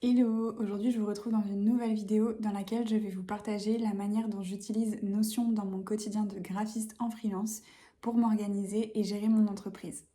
Hello! Aujourd'hui, je vous retrouve dans une nouvelle vidéo dans laquelle je vais vous partager la manière dont j'utilise Notion dans mon quotidien de graphiste en freelance pour m'organiser et gérer mon entreprise.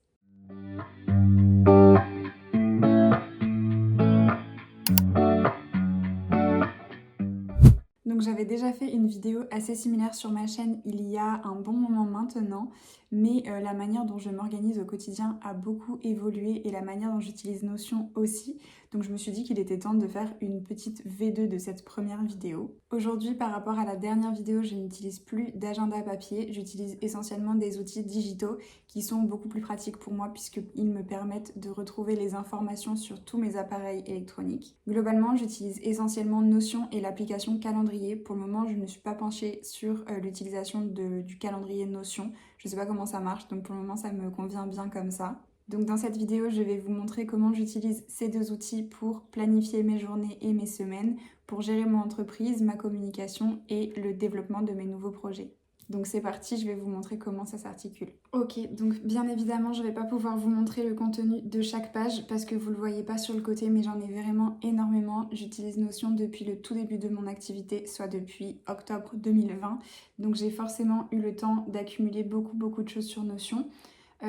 Donc j'avais déjà fait une vidéo assez similaire sur ma chaîne il y a un bon moment maintenant, mais la manière dont je m'organise au quotidien a beaucoup évolué et la manière dont j'utilise Notion aussi. Donc je me suis dit qu'il était temps de faire une petite V2 de cette première vidéo. Aujourd'hui, par rapport à la dernière vidéo, je n'utilise plus d'agenda papier, j'utilise essentiellement des outils digitaux qui sont beaucoup plus pratiques pour moi puisqu'ils me permettent de retrouver les informations sur tous mes appareils électroniques. Globalement, j'utilise essentiellement Notion et l'application Calendrier. Pour le moment, je ne me suis pas penchée sur l'utilisation du calendrier Notion. Je ne sais pas comment ça marche, donc pour le moment, ça me convient bien comme ça. Donc dans cette vidéo, je vais vous montrer comment j'utilise ces deux outils pour planifier mes journées et mes semaines, pour gérer mon entreprise, ma communication et le développement de mes nouveaux projets. Donc c'est parti, je vais vous montrer comment ça s'articule. Ok, donc bien évidemment, je ne vais pas pouvoir vous montrer le contenu de chaque page parce que vous ne le voyez pas sur le côté, mais j'en ai vraiment énormément. J'utilise Notion depuis le tout début de mon activité, soit depuis octobre 2020. Donc j'ai forcément eu le temps d'accumuler beaucoup de choses sur Notion.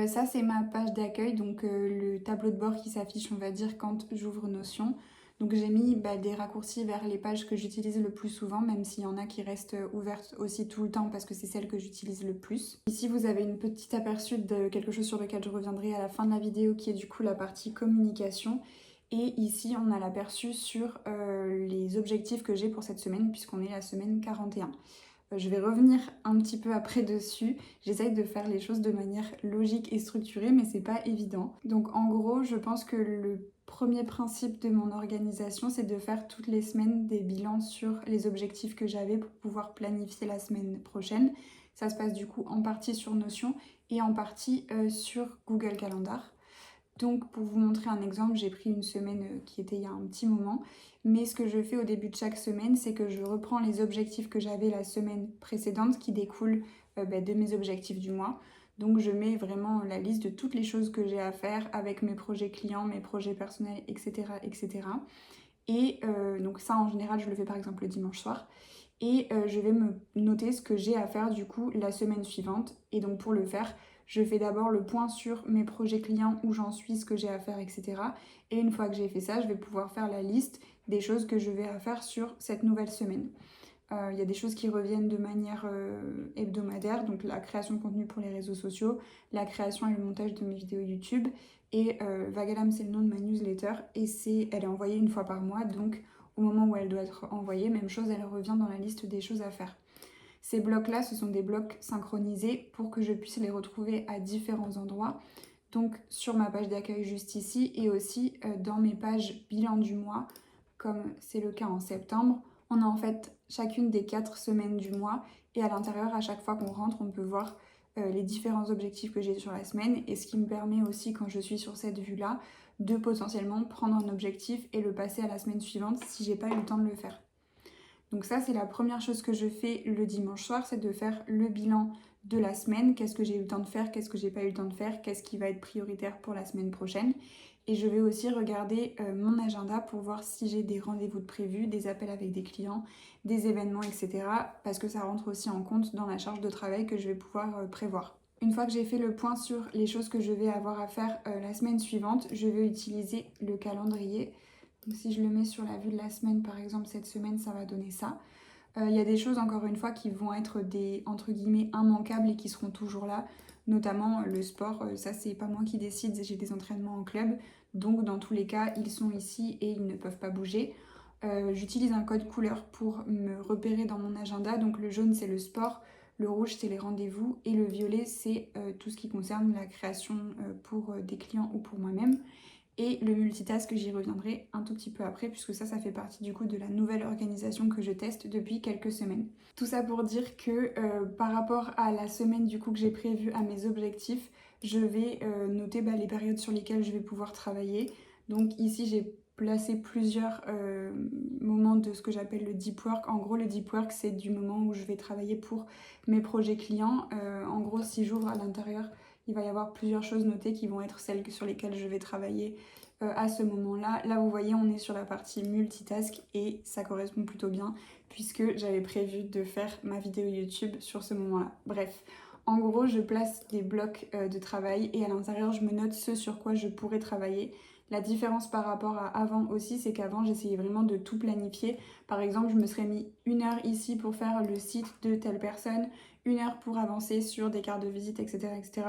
Ça, c'est ma page d'accueil, donc le tableau de bord qui s'affiche, on va dire, quand j'ouvre Notion. Donc j'ai mis des raccourcis vers les pages que j'utilise le plus souvent, même s'il y en a qui restent ouvertes aussi tout le temps parce que c'est celles que j'utilise le plus. Ici, vous avez une petite aperçu de quelque chose sur lequel je reviendrai à la fin de la vidéo, qui est du coup la partie communication. Et ici, on a l'aperçu sur les objectifs que j'ai pour cette semaine, puisqu'on est la semaine 41. Je vais revenir un petit peu après dessus. J'essaye de faire les choses de manière logique et structurée, mais c'est pas évident. Donc en gros, je pense que le premier principe de mon organisation, c'est de faire toutes les semaines des bilans sur les objectifs que j'avais pour pouvoir planifier la semaine prochaine. Ça se passe du coup en partie sur Notion et en partie sur Google Calendar. Donc pour vous montrer un exemple, j'ai pris une semaine qui était il y a un petit moment, mais ce que je fais au début de chaque semaine, c'est que je reprends les objectifs que j'avais la semaine précédente qui découlent de mes objectifs du mois. Donc je mets vraiment la liste de toutes les choses que j'ai à faire avec mes projets clients, mes projets personnels, etc. etc. Et donc ça en général je le fais par exemple le dimanche soir. Et je vais me noter ce que j'ai à faire du coup la semaine suivante. Et donc pour le faire, je fais d'abord le point sur mes projets clients, où j'en suis, ce que j'ai à faire, etc. Et une fois que j'ai fait ça, je vais pouvoir faire la liste des choses que je vais à faire sur cette nouvelle semaine. Il y a des choses qui reviennent de manière hebdomadaire, donc la création de contenu pour les réseaux sociaux, la création et le montage de mes vidéos YouTube. Et Vagalam, c'est le nom de ma newsletter et elle est envoyée une fois par mois, donc au moment où elle doit être envoyée, même chose, elle revient dans la liste des choses à faire. Ces blocs-là, ce sont des blocs synchronisés pour que je puisse les retrouver à différents endroits. Donc sur ma page d'accueil juste ici et aussi dans mes pages bilan du mois, comme c'est le cas en septembre. On a en fait chacune des 4 semaines du mois et à l'intérieur, à chaque fois qu'on rentre, on peut voir les différents objectifs que j'ai sur la semaine et ce qui me permet aussi, quand je suis sur cette vue-là, de potentiellement prendre un objectif et le passer à la semaine suivante si j'ai pas eu le temps de le faire. Donc ça, c'est la première chose que je fais le dimanche soir, c'est de faire le bilan de la semaine. Qu'est-ce que j'ai eu le temps de faire, qu'est-ce que j'ai pas eu le temps de faire, qu'est-ce qui va être prioritaire pour la semaine prochaine. Et je vais aussi regarder mon agenda pour voir si j'ai des rendez-vous de prévus, des appels avec des clients, des événements, etc. Parce que ça rentre aussi en compte dans la charge de travail que je vais pouvoir prévoir. Une fois que j'ai fait le point sur les choses que je vais avoir à faire la semaine suivante, je vais utiliser le calendrier. Donc si je le mets sur la vue de la semaine, par exemple, cette semaine, ça va donner ça. Il y a des choses, encore une fois, qui vont être des, entre guillemets, immanquables et qui seront toujours là. Notamment le sport, ça c'est pas moi qui décide, j'ai des entraînements en club. Donc dans tous les cas, ils sont ici et ils ne peuvent pas bouger. J'utilise un code couleur pour me repérer dans mon agenda. Donc le jaune c'est le sport, le rouge c'est les rendez-vous et le violet c'est tout ce qui concerne la création pour des clients ou pour moi-même. Et le multitask, j'y reviendrai un tout petit peu après, puisque ça fait partie du coup de la nouvelle organisation que je teste depuis quelques semaines. Tout ça pour dire que par rapport à la semaine du coup que j'ai prévue à mes objectifs, je vais noter les périodes sur lesquelles je vais pouvoir travailler. Donc ici j'ai placé plusieurs moments de ce que j'appelle le deep work. En gros, le deep work, c'est du moment où je vais travailler pour mes projets clients. En gros, si j'ouvre à l'intérieur, il va y avoir plusieurs choses notées qui vont être celles sur lesquelles je vais travailler à ce moment-là. Là, vous voyez, on est sur la partie multitask et ça correspond plutôt bien puisque j'avais prévu de faire ma vidéo YouTube sur ce moment-là. Bref, en gros, je place des blocs de travail et à l'intérieur, je me note ce sur quoi je pourrais travailler. La différence par rapport à avant aussi, c'est qu'avant, j'essayais vraiment de tout planifier. Par exemple, je me serais mis 1 heure ici pour faire le site de telle personne, 1 heure pour avancer sur des cartes de visite, etc., etc.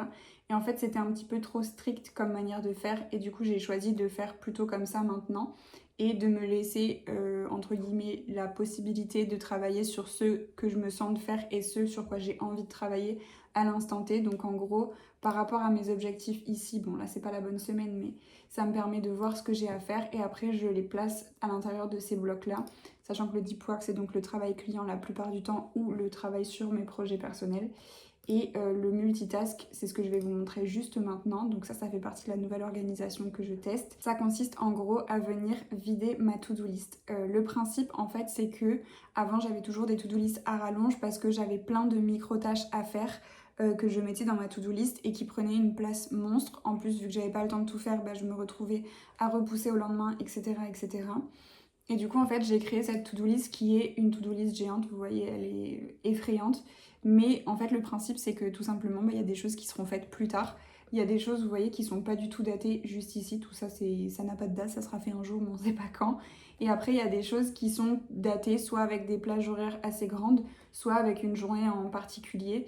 Et en fait, c'était un petit peu trop strict comme manière de faire et du coup, j'ai choisi de faire plutôt comme ça maintenant et de me laisser, entre guillemets, la possibilité de travailler sur ce que je me sens de faire et ce sur quoi j'ai envie de travailler à l'instant T. Donc en gros, par rapport à mes objectifs ici, bon là c'est pas la bonne semaine, mais ça me permet de voir ce que j'ai à faire et après je les place à l'intérieur de ces blocs-là, sachant que le deep work c'est donc le travail client la plupart du temps ou le travail sur mes projets personnels. Et le multitask, c'est ce que je vais vous montrer juste maintenant. Donc ça fait partie de la nouvelle organisation que je teste. Ça consiste en gros à venir vider ma to-do list. Le principe en fait, c'est que avant j'avais toujours des to-do list à rallonge parce que j'avais plein de micro-tâches à faire que je mettais dans ma to-do list et qui prenaient une place monstre. En plus, vu que j'avais pas le temps de tout faire, bah, je me retrouvais à repousser au lendemain, etc., etc. Et du coup, en fait, j'ai créé cette to-do list qui est une to-do list géante. Vous voyez, elle est effrayante. Mais en fait, le principe, c'est que tout simplement, bah, y a des choses qui seront faites plus tard. Il y a des choses, vous voyez, qui sont pas du tout datées juste ici. Tout ça, ça n'a pas de date, ça sera fait un jour, mais on sait pas quand. Et après, il y a des choses qui sont datées, soit avec des plages horaires assez grandes, soit avec une journée en particulier.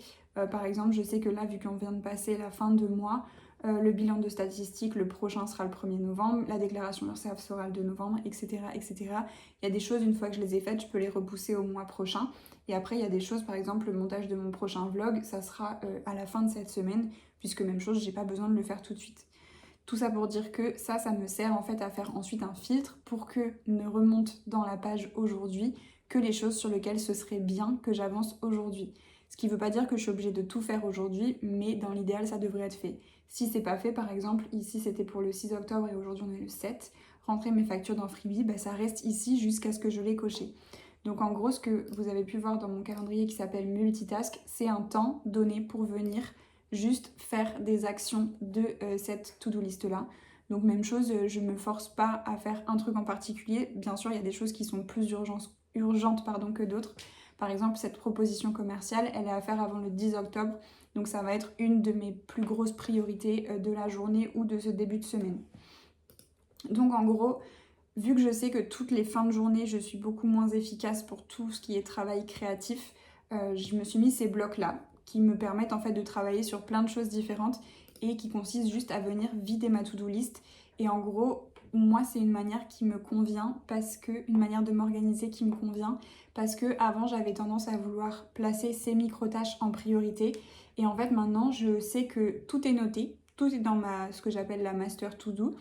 Par exemple, je sais que là, vu qu'on vient de passer la fin de mois, le bilan de statistiques, le prochain sera le 1er novembre, la déclaration URSSAF sera le 2 novembre, etc., etc. Il y a des choses, une fois que je les ai faites, je peux les repousser au mois prochain. Et après, il y a des choses, par exemple, le montage de mon prochain vlog, ça sera à la fin de cette semaine, puisque même chose, j'ai pas besoin de le faire tout de suite. Tout ça pour dire que ça me sert en fait à faire ensuite un filtre pour que ne remonte dans la page aujourd'hui que les choses sur lesquelles ce serait bien que j'avance aujourd'hui. Ce qui ne veut pas dire que je suis obligée de tout faire aujourd'hui, mais dans l'idéal, ça devrait être fait. Si c'est pas fait, par exemple, ici c'était pour le 6 octobre et aujourd'hui on est le 7, rentrer mes factures dans Freebie, bah, ça reste ici jusqu'à ce que je l'ai coché. Donc en gros, ce que vous avez pu voir dans mon calendrier qui s'appelle Multitask, c'est un temps donné pour venir juste faire des actions de cette to-do list-là. Donc même chose, je ne me force pas à faire un truc en particulier. Bien sûr, il y a des choses qui sont plus urgentes que d'autres. Par exemple, cette proposition commerciale, elle est à faire avant le 10 octobre. Donc ça va être une de mes plus grosses priorités de la journée ou de ce début de semaine. Donc en gros, vu que je sais que toutes les fins de journée, je suis beaucoup moins efficace pour tout ce qui est travail créatif, je me suis mis ces blocs-là qui me permettent en fait de travailler sur plein de choses différentes et qui consistent juste à venir vider ma to-do list. Et en gros, moi, c'est une manière qui me convient une manière de m'organiser qui me convient parce que avant j'avais tendance à vouloir placer ces micro-tâches en priorité. Et en fait, maintenant, je sais que tout est noté, tout est dans ce que j'appelle la master to-do.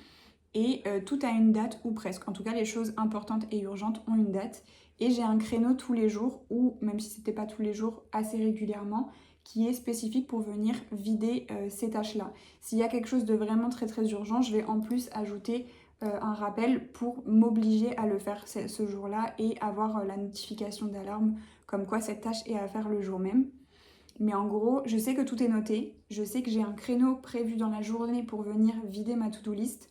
Et tout a une date ou presque. En tout cas, les choses importantes et urgentes ont une date. Et j'ai un créneau tous les jours, ou même si c'était pas tous les jours, assez régulièrement, qui est spécifique pour venir vider ces tâches-là. S'il y a quelque chose de vraiment très très urgent, je vais en plus ajouter un rappel pour m'obliger à le faire ce jour-là et avoir la notification d'alarme comme quoi cette tâche est à faire le jour même. Mais en gros, je sais que tout est noté, je sais que j'ai un créneau prévu dans la journée pour venir vider ma to-do list.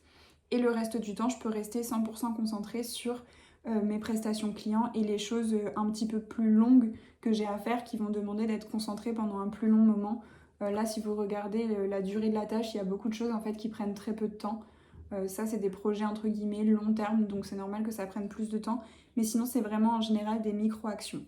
Et le reste du temps, je peux rester 100% concentrée sur mes prestations clients et les choses un petit peu plus longues que j'ai à faire qui vont demander d'être concentrée pendant un plus long moment. Là, si vous regardez la durée de la tâche, il y a beaucoup de choses en fait qui prennent très peu de temps. Ça, c'est des projets entre guillemets long terme, donc c'est normal que ça prenne plus de temps. Mais sinon, c'est vraiment en général des micro-actions.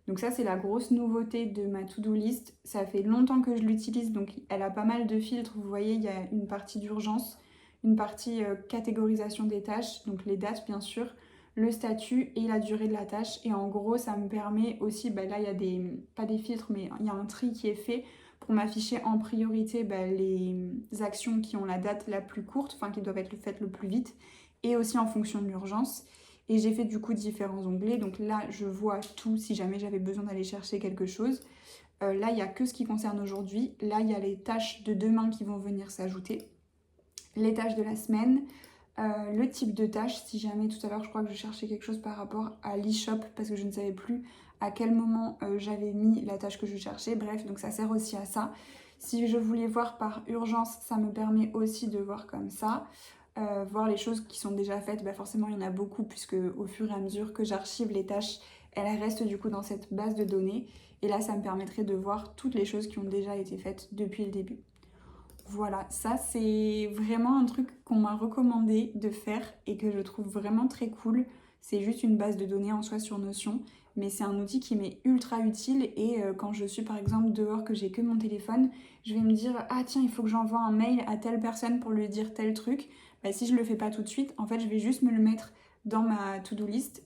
Donc ça, c'est la grosse nouveauté de ma to-do list. Ça fait longtemps que je l'utilise, donc elle a pas mal de filtres. Vous voyez, il y a une partie d'urgence, une partie catégorisation des tâches, donc les dates bien sûr, le statut et la durée de la tâche. Et en gros, ça me permet aussi, là il y a pas des filtres, mais il y a un tri qui est fait pour m'afficher en priorité les actions qui ont la date la plus courte, enfin qui doivent être faites le plus vite, et aussi en fonction de l'urgence. Et j'ai fait du coup différents onglets, donc là je vois tout si jamais j'avais besoin d'aller chercher quelque chose. Là il n'y a que ce qui concerne aujourd'hui, là il y a les tâches de demain qui vont venir s'ajouter, les tâches de la semaine, le type de tâche, si jamais tout à l'heure je crois que je cherchais quelque chose par rapport à l'e-shop parce que je ne savais plus à quel moment j'avais mis la tâche que je cherchais, bref, donc ça sert aussi à ça. Si je voulais voir par urgence, ça me permet aussi de voir comme ça. voir les choses qui sont déjà faites. Bah forcément il y en a beaucoup puisque au fur et à mesure que j'archive les tâches, elles restent du coup dans cette base de données. Et là ça me permettrait de voir toutes les choses qui ont déjà été faites depuis le début. Voilà, ça c'est vraiment un truc qu'on m'a recommandé de faire et que je trouve vraiment très cool. C'est juste une base de données en soi sur Notion, mais c'est un outil qui m'est ultra utile et quand je suis par exemple dehors que j'ai que mon téléphone, je vais me dire ah tiens il faut que j'envoie un mail à telle personne pour lui dire tel truc. Bah, si je le fais pas tout de suite, en fait je vais juste me le mettre dans ma to-do list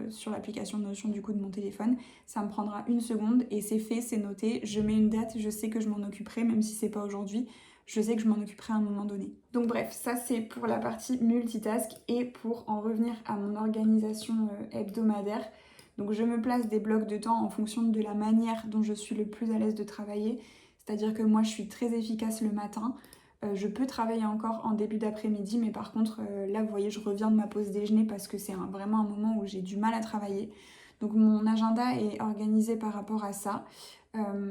sur l'application Notion du coup de mon téléphone. Ça me prendra une seconde et c'est fait, c'est noté. Je mets une date, je sais que je m'en occuperai même si c'est pas aujourd'hui. Je sais que je m'en occuperai à un moment donné. Donc bref, ça c'est pour la partie multitask et pour en revenir à mon organisation hebdomadaire. Donc je me place des blocs de temps en fonction de la manière dont je suis le plus à l'aise de travailler. C'est-à-dire que moi je suis très efficace le matin. Je peux travailler encore en début d'après-midi, mais par contre là vous voyez je reviens de ma pause déjeuner parce que c'est vraiment un moment où j'ai du mal à travailler. Donc mon agenda est organisé par rapport à ça.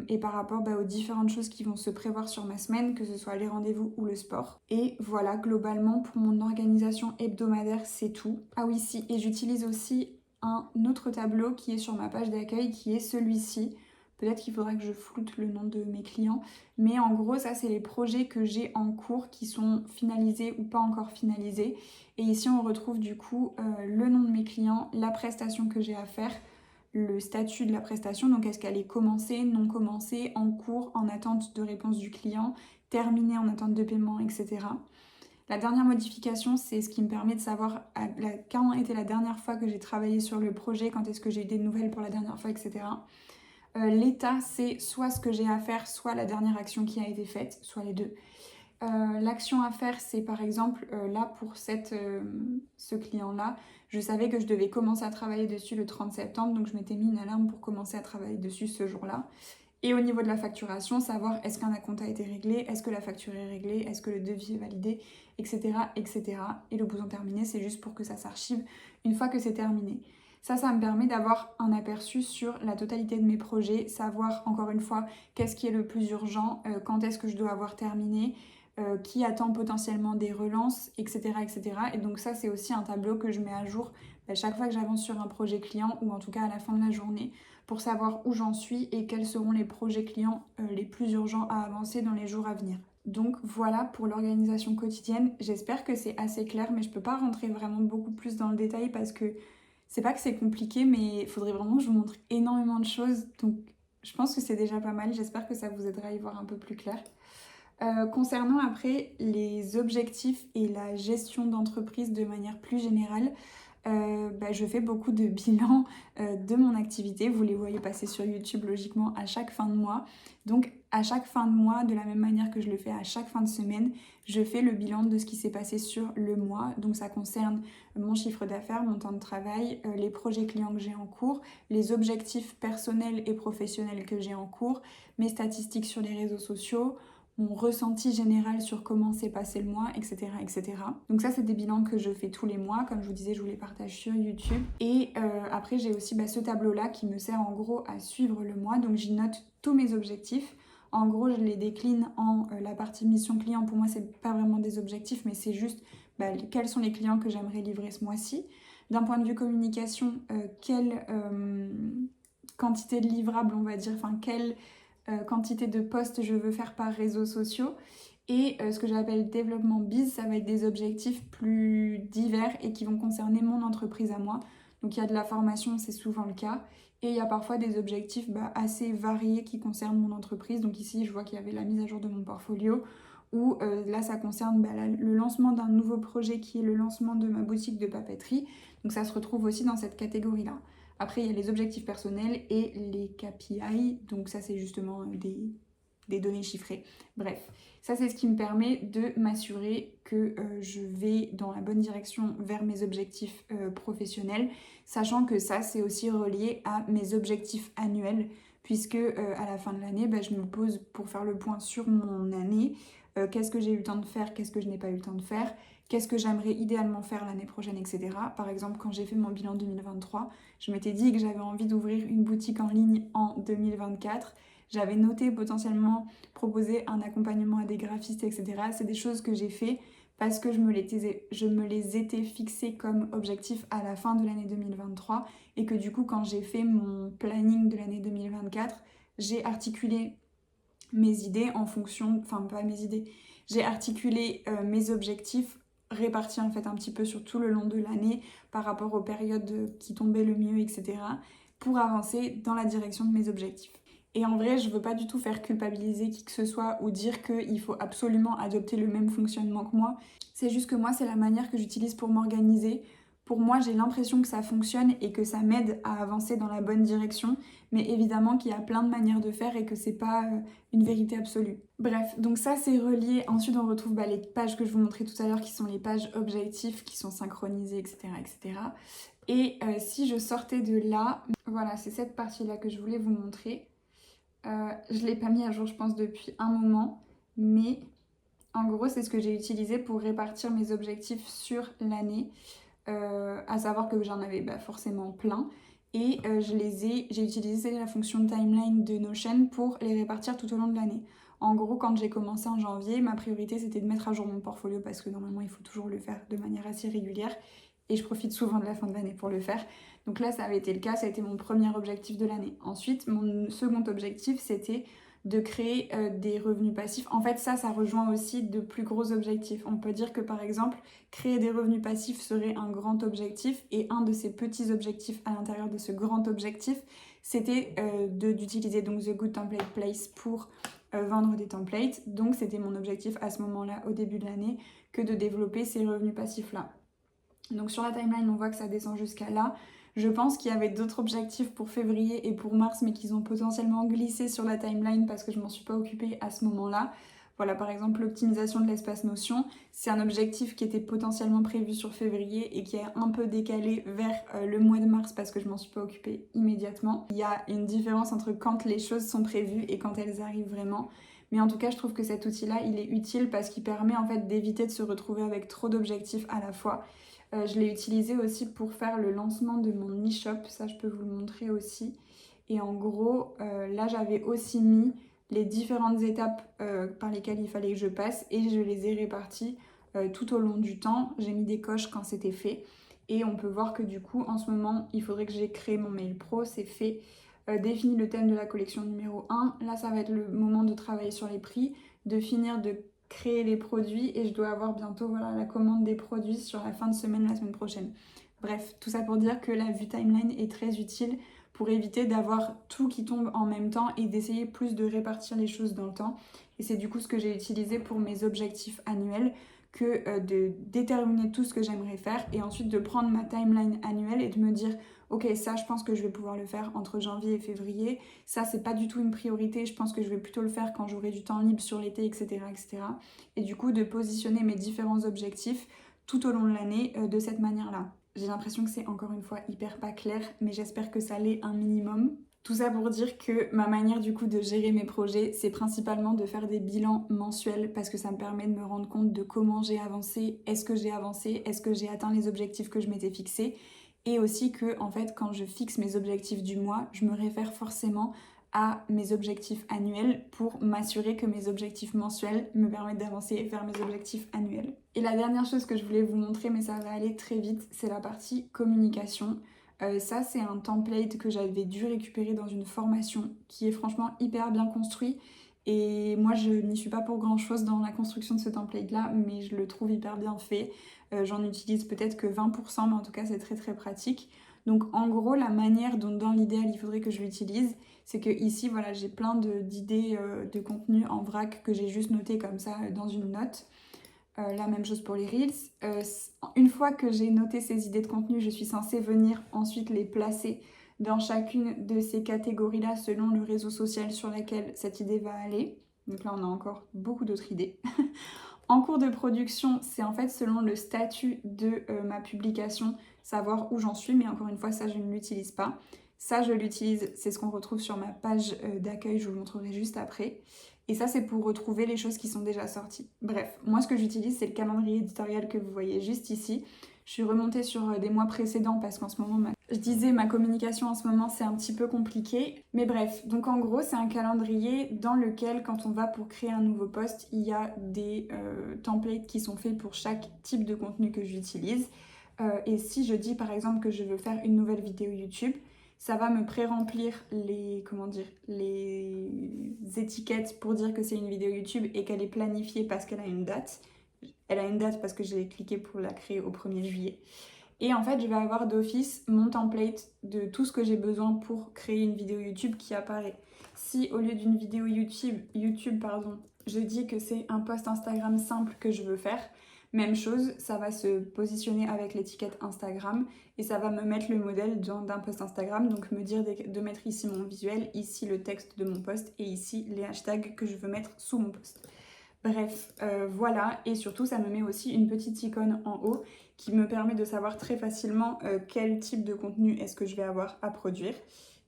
Et par rapport aux différentes choses qui vont se prévoir sur ma semaine, que ce soit les rendez-vous ou le sport. Et voilà, globalement, pour mon organisation hebdomadaire, c'est tout. Ah oui, si, et j'utilise aussi un autre tableau qui est sur ma page d'accueil, qui est celui-ci. Peut-être qu'il faudra que je floute le nom de mes clients, mais en gros, ça, c'est les projets que j'ai en cours qui sont finalisés ou pas encore finalisés. Et ici, on retrouve du coup le nom de mes clients, la prestation que j'ai à faire, le statut de la prestation, donc est-ce qu'elle est commencée, non commencée, en cours, en attente de réponse du client, terminée en attente de paiement, etc. La dernière modification, c'est ce qui me permet de savoir quand était la dernière fois que j'ai travaillé sur le projet, quand est-ce que j'ai eu des nouvelles pour la dernière fois, etc. L'état, c'est soit ce que j'ai à faire, soit la dernière action qui a été faite, soit les deux. L'action à faire, c'est par exemple là pour ce client-là, je savais que je devais commencer à travailler dessus le 30 septembre, donc je m'étais mis une alarme pour commencer à travailler dessus ce jour-là. Et au niveau de la facturation, savoir est-ce qu'un acompte a été réglé, est-ce que la facture est réglée, est-ce que le devis est validé, etc. etc. Et le bouton terminé, c'est juste pour que ça s'archive une fois que c'est terminé. Ça me permet d'avoir un aperçu sur la totalité de mes projets, savoir encore une fois qu'est-ce qui est le plus urgent, quand est-ce que je dois avoir terminé, qui attend potentiellement des relances, etc. etc. Et donc ça, c'est aussi un tableau que je mets à jour chaque fois que j'avance sur un projet client ou en tout cas à la fin de la journée pour savoir où j'en suis et quels seront les projets clients les plus urgents à avancer dans les jours à venir. Donc voilà pour l'organisation quotidienne. J'espère que c'est assez clair, mais je peux pas rentrer vraiment beaucoup plus dans le détail parce que c'est pas que c'est compliqué, mais il faudrait vraiment que je vous montre énormément de choses. Donc je pense que c'est déjà pas mal. J'espère que ça vous aidera à y voir un peu plus clair. Concernant après les objectifs et la gestion d'entreprise de manière plus générale, je fais beaucoup de bilans de mon activité. Vous les voyez passer sur YouTube logiquement à chaque fin de mois. Donc à chaque fin de mois, de la même manière que je le fais à chaque fin de semaine, je fais le bilan de ce qui s'est passé sur le mois. Donc ça concerne mon chiffre d'affaires, mon temps de travail, les projets clients que j'ai en cours, les objectifs personnels et professionnels que j'ai en cours, mes statistiques sur les réseaux sociaux, mon ressenti général sur comment s'est passé le mois, etc. etc. Donc ça, c'est des bilans que je fais tous les mois. Comme je vous disais, je vous les partage sur YouTube. Et après, j'ai aussi ce tableau-là qui me sert en gros à suivre le mois. Donc j'y note tous mes objectifs. En gros, je les décline en la partie mission client. Pour moi, c'est pas vraiment des objectifs, mais c'est juste quels sont les clients que j'aimerais livrer ce mois-ci. D'un point de vue communication, quelle quantité de livrables, on va dire, quelle quantité de posts je veux faire par réseaux sociaux. Et ce que j'appelle développement biz, ça va être des objectifs plus divers et qui vont concerner mon entreprise à moi. Donc il y a de la formation, c'est souvent le cas. Et il y a parfois des objectifs assez variés qui concernent mon entreprise. Donc ici, je vois qu'il y avait la mise à jour de mon portfolio. Ou là, ça concerne le lancement d'un nouveau projet qui est le lancement de ma boutique de papeterie. Donc ça se retrouve aussi dans cette catégorie-là. Après, il y a les objectifs personnels et les KPI. Donc ça, c'est justement des données chiffrées. Bref, ça, c'est ce qui me permet de m'assurer que je vais dans la bonne direction vers mes objectifs professionnels, sachant que ça, c'est aussi relié à mes objectifs annuels, puisque à la fin de l'année, je me pose pour faire le point sur mon année. Qu'est-ce que j'ai eu le temps de faire, qu'est-ce que je n'ai pas eu le temps de faire, qu'est-ce que j'aimerais idéalement faire l'année prochaine, etc. Par exemple, quand j'ai fait mon bilan 2023, je m'étais dit que j'avais envie d'ouvrir une boutique en ligne en 2024. J'avais noté potentiellement proposer un accompagnement à des graphistes, etc. C'est des choses que j'ai fait parce que je me les étais fixés comme objectifs à la fin de l'année 2023 et que du coup quand j'ai fait mon planning de l'année 2024, j'ai articulé mes idées en fonction, enfin pas mes idées, j'ai articulé mes objectifs répartis en fait un petit peu sur tout le long de l'année par rapport aux périodes qui tombaient le mieux, etc. pour avancer dans la direction de mes objectifs. Et en vrai, je veux pas du tout faire culpabiliser qui que ce soit ou dire qu'il faut absolument adopter le même fonctionnement que moi. C'est juste que moi, c'est la manière que j'utilise pour m'organiser. Pour moi, j'ai l'impression que ça fonctionne et que ça m'aide à avancer dans la bonne direction. Mais évidemment qu'il y a plein de manières de faire et que c'est pas une vérité absolue. Bref, donc ça c'est relié. Ensuite, on retrouve les pages que je vous montrais tout à l'heure qui sont les pages objectifs qui sont synchronisées, etc. etc. Et si je sortais de là, voilà, c'est cette partie-là que je voulais vous montrer. Je ne l'ai pas mis à jour, je pense, depuis un moment, mais en gros, c'est ce que j'ai utilisé pour répartir mes objectifs sur l'année, à savoir que j'en avais forcément plein. Et j'ai utilisé la fonction timeline de Notion pour les répartir tout au long de l'année. En gros, quand j'ai commencé en janvier, ma priorité c'était de mettre à jour mon portfolio parce que normalement il faut toujours le faire de manière assez régulière et je profite souvent de la fin de l'année pour le faire. Donc là, ça avait été le cas, ça a été mon premier objectif de l'année. Ensuite, mon second objectif, c'était de créer des revenus passifs. En fait, ça rejoint aussi de plus gros objectifs. On peut dire que par exemple, créer des revenus passifs serait un grand objectif et un de ces petits objectifs à l'intérieur de ce grand objectif, c'était d'utiliser donc The Good Template Place pour vendre des templates. Donc c'était mon objectif à ce moment-là, au début de l'année, que de développer ces revenus passifs-là. Donc sur la timeline, on voit que ça descend jusqu'à là. Je pense qu'il y avait d'autres objectifs pour février et pour mars, mais qu'ils ont potentiellement glissé sur la timeline parce que je m'en suis pas occupée à ce moment-là. Voilà, par exemple, l'optimisation de l'espace Notion, c'est un objectif qui était potentiellement prévu sur février et qui est un peu décalé vers le mois de mars parce que je m'en suis pas occupée immédiatement. Il y a une différence entre quand les choses sont prévues et quand elles arrivent vraiment. Mais en tout cas, je trouve que cet outil-là, il est utile parce qu'il permet en fait d'éviter de se retrouver avec trop d'objectifs à la fois. Je l'ai utilisé aussi pour faire le lancement de mon e-shop, ça je peux vous le montrer aussi. Et en gros, là j'avais aussi mis les différentes étapes par lesquelles il fallait que je passe et je les ai réparties tout au long du temps. J'ai mis des coches quand c'était fait. Et on peut voir que du coup, en ce moment, il faudrait que j'ai créé mon mail pro, c'est fait. Défini le thème de la collection numéro 1. Là, ça va être le moment de travailler sur les prix, de finir de créer les produits et je dois avoir bientôt la commande des produits sur la fin de semaine, la semaine prochaine. Bref, tout ça pour dire que la vue timeline est très utile pour éviter d'avoir tout qui tombe en même temps et d'essayer plus de répartir les choses dans le temps. Et c'est du coup ce que j'ai utilisé pour mes objectifs annuels que de déterminer tout ce que j'aimerais faire et ensuite de prendre ma timeline annuelle et de me dire ok, ça je pense que je vais pouvoir le faire entre janvier et février, ça c'est pas du tout une priorité, je pense que je vais plutôt le faire quand j'aurai du temps libre sur l'été, etc., etc. Et du coup de positionner mes différents objectifs tout au long de l'année de cette manière-là. J'ai l'impression que c'est encore une fois hyper pas clair, mais j'espère que ça l'est un minimum. Tout ça pour dire que ma manière du coup de gérer mes projets, c'est principalement de faire des bilans mensuels parce que ça me permet de me rendre compte de comment j'ai avancé, est-ce que j'ai atteint les objectifs que je m'étais fixés et aussi que en fait quand je fixe mes objectifs du mois, je me réfère forcément à mes objectifs annuels pour m'assurer que mes objectifs mensuels me permettent d'avancer vers mes objectifs annuels. Et la dernière chose que je voulais vous montrer, mais ça va aller très vite, c'est la partie communication. Ça, c'est un template que j'avais dû récupérer dans une formation qui est franchement hyper bien construit. Et moi, je n'y suis pas pour grand chose dans la construction de ce template-là, mais je le trouve hyper bien fait. J'en utilise peut-être que 20%, mais en tout cas, c'est très très pratique. Donc en gros, la manière dont dans l'idéal il faudrait que je l'utilise, c'est que ici, voilà, j'ai plein d'idées de contenu en vrac que j'ai juste noté comme ça dans une note. La même chose pour les Reels. Une fois que j'ai noté ces idées de contenu, je suis censée venir ensuite les placer dans chacune de ces catégories-là selon le réseau social sur lequel cette idée va aller. Donc là, on a encore beaucoup d'autres idées. En cours de production, c'est en fait selon le statut de ma publication, savoir où j'en suis, mais encore une fois, ça, je ne l'utilise pas. Ça, je l'utilise, c'est ce qu'on retrouve sur ma page d'accueil, je vous le montrerai juste après. Et ça, c'est pour retrouver les choses qui sont déjà sorties. Bref, moi, ce que j'utilise, c'est le calendrier éditorial que vous voyez juste ici. Je suis remontée sur des mois précédents parce qu'en ce moment, je disais ma communication en ce moment c'est un petit peu compliqué. Mais bref, donc en gros c'est un calendrier dans lequel quand on va pour créer un nouveau post, il y a des templates qui sont faits pour chaque type de contenu que j'utilise. Et si je dis par exemple que je veux faire une nouvelle vidéo YouTube, ça va me pré-remplir les étiquettes pour dire que c'est une vidéo YouTube et qu'elle est planifiée parce qu'elle a une date. Elle a une date parce que j'ai cliqué pour la créer au 1er juillet. Et en fait, je vais avoir d'office mon template de tout ce que j'ai besoin pour créer une vidéo YouTube qui apparaît. Si au lieu d'une vidéo YouTube, je dis que c'est un post Instagram simple que je veux faire, même chose, ça va se positionner avec l'étiquette Instagram et ça va me mettre le modèle d'un post Instagram, donc me dire de mettre ici mon visuel, ici le texte de mon post et ici les hashtags que je veux mettre sous mon post. Bref, voilà, et surtout ça me met aussi une petite icône en haut qui me permet de savoir très facilement quel type de contenu est-ce que je vais avoir à produire.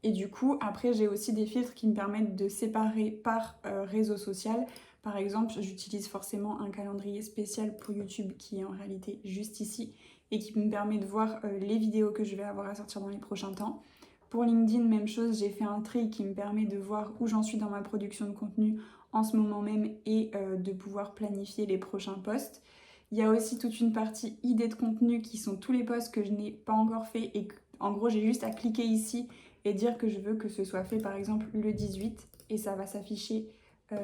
Et du coup, après j'ai aussi des filtres qui me permettent de séparer par réseau social. Par exemple, j'utilise forcément un calendrier spécial pour YouTube qui est en réalité juste ici et qui me permet de voir les vidéos que je vais avoir à sortir dans les prochains temps. Pour LinkedIn, même chose, j'ai fait un tri qui me permet de voir où j'en suis dans ma production de contenu en ce moment même et de pouvoir planifier les prochains posts. Il y a aussi toute une partie idées de contenu qui sont tous les posts que je n'ai pas encore fait et en gros j'ai juste à cliquer ici et dire que je veux que ce soit fait par exemple le 18 et ça va s'afficher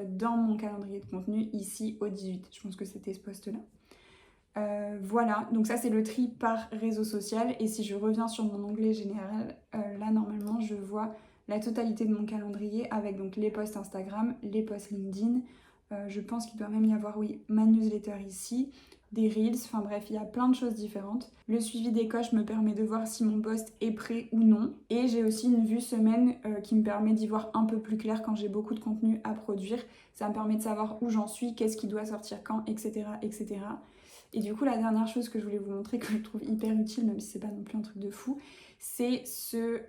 dans mon calendrier de contenu ici au 18. Je pense que c'était ce post-là. Voilà, donc ça c'est le tri par réseau social et si je reviens sur mon onglet général, là normalement je vois la totalité de mon calendrier avec donc les posts Instagram, les posts LinkedIn, je pense qu'il doit même y avoir, oui, ma newsletter ici, des reels, enfin bref, il y a plein de choses différentes. Le suivi des coches me permet de voir si mon post est prêt ou non. Et j'ai aussi une vue semaine qui me permet d'y voir un peu plus clair quand j'ai beaucoup de contenu à produire. Ça me permet de savoir où j'en suis, qu'est-ce qui doit sortir quand, etc., etc. Et du coup, la dernière chose que je voulais vous montrer, que je trouve hyper utile, même si c'est pas non plus un truc de fou, c'est ce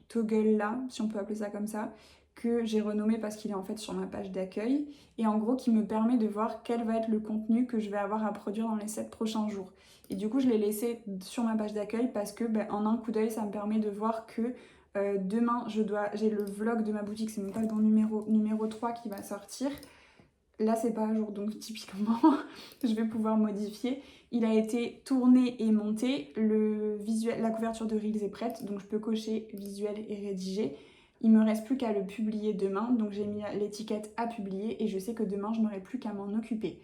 toggle là, si on peut appeler ça comme ça, que j'ai renommé parce qu'il est en fait sur ma page d'accueil et en gros qui me permet de voir quel va être le contenu que je vais avoir à produire dans les 7 prochains jours. Et du coup je l'ai laissé sur ma page d'accueil parce que en un coup d'œil ça me permet de voir que demain j'ai le vlog de ma boutique, c'est même pas le bon numéro 3 qui va sortir. Là c'est pas à jour donc typiquement je vais pouvoir modifier. Il a été tourné et monté, la couverture de Reels est prête donc je peux cocher visuel et rédiger. Il me reste plus qu'à le publier demain donc j'ai mis l'étiquette à publier et je sais que demain je n'aurai plus qu'à m'en occuper.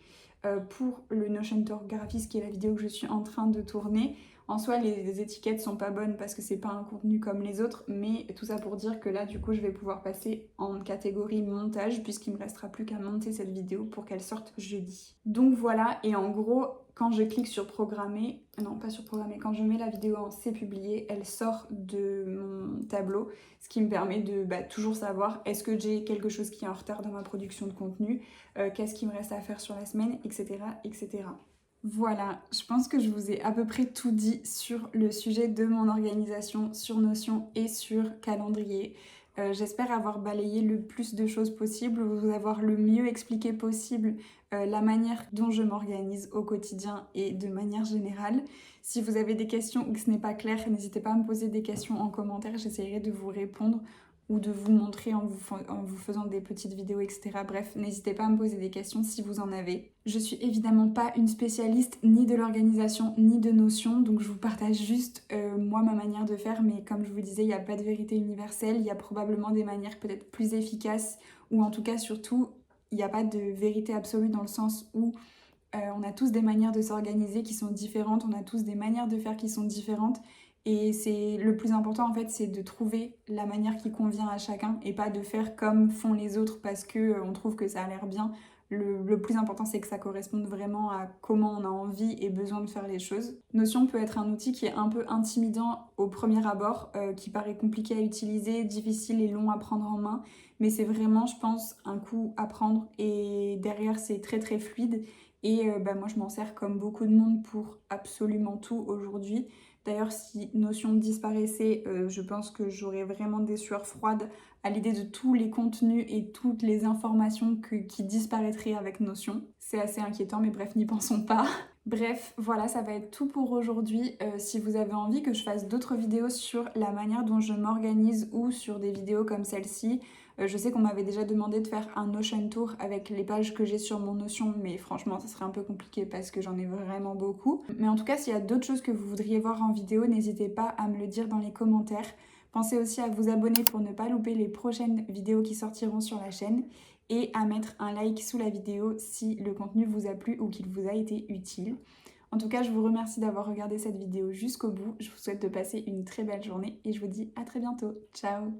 Pour le Notion Talk Graphiste qui est la vidéo que je suis en train de tourner, en soi les étiquettes sont pas bonnes parce que c'est pas un contenu comme les autres, mais tout ça pour dire que là du coup je vais pouvoir passer en catégorie montage puisqu'il me restera plus qu'à monter cette vidéo pour qu'elle sorte jeudi. Donc voilà, et en gros quand je clique sur programmer, non pas sur programmer, quand je mets la vidéo en c'est publié, elle sort de mon tableau, ce qui me permet de toujours savoir est-ce que j'ai quelque chose qui est en retard dans ma production de contenu, qu'est-ce qui me reste à faire sur la semaine, etc., etc. Voilà, je pense que je vous ai à peu près tout dit sur le sujet de mon organisation sur Notion et sur calendrier. J'espère avoir balayé le plus de choses possible, vous avoir le mieux expliqué possible la manière dont je m'organise au quotidien et de manière générale. Si vous avez des questions ou que ce n'est pas clair, n'hésitez pas à me poser des questions en commentaire, j'essaierai de vous répondre ou de vous montrer en vous faisant des petites vidéos, etc. Bref, n'hésitez pas à me poser des questions si vous en avez. Je suis évidemment pas une spécialiste ni de l'organisation ni de Notion, donc je vous partage juste moi ma manière de faire, mais comme je vous disais, il n'y a pas de vérité universelle, il y a probablement des manières peut-être plus efficaces, ou en tout cas surtout, il n'y a pas de vérité absolue dans le sens où on a tous des manières de s'organiser qui sont différentes, on a tous des manières de faire qui sont différentes. Et c'est le plus important en fait, c'est de trouver la manière qui convient à chacun et pas de faire comme font les autres parce que on trouve que ça a l'air bien. Le plus important c'est que ça corresponde vraiment à comment on a envie et besoin de faire les choses. Notion peut être un outil qui est un peu intimidant au premier abord, qui paraît compliqué à utiliser, difficile et long à prendre en main, mais c'est vraiment je pense un coup à prendre et derrière c'est très très fluide. Et moi je m'en sers comme beaucoup de monde pour absolument tout aujourd'hui. D'ailleurs si Notion disparaissait, je pense que j'aurais vraiment des sueurs froides à l'idée de tous les contenus et toutes les informations qui disparaîtraient avec Notion. C'est assez inquiétant mais bref, n'y pensons pas. Bref, voilà, ça va être tout pour aujourd'hui. Si vous avez envie que je fasse d'autres vidéos sur la manière dont je m'organise ou sur des vidéos comme celle-ci, je sais qu'on m'avait déjà demandé de faire un Notion Tour avec les pages que j'ai sur mon Notion, mais franchement, ça serait un peu compliqué parce que j'en ai vraiment beaucoup. Mais en tout cas, s'il y a d'autres choses que vous voudriez voir en vidéo, n'hésitez pas à me le dire dans les commentaires. Pensez aussi à vous abonner pour ne pas louper les prochaines vidéos qui sortiront sur la chaîne et à mettre un like sous la vidéo si le contenu vous a plu ou qu'il vous a été utile. En tout cas, je vous remercie d'avoir regardé cette vidéo jusqu'au bout. Je vous souhaite de passer une très belle journée et je vous dis à très bientôt. Ciao!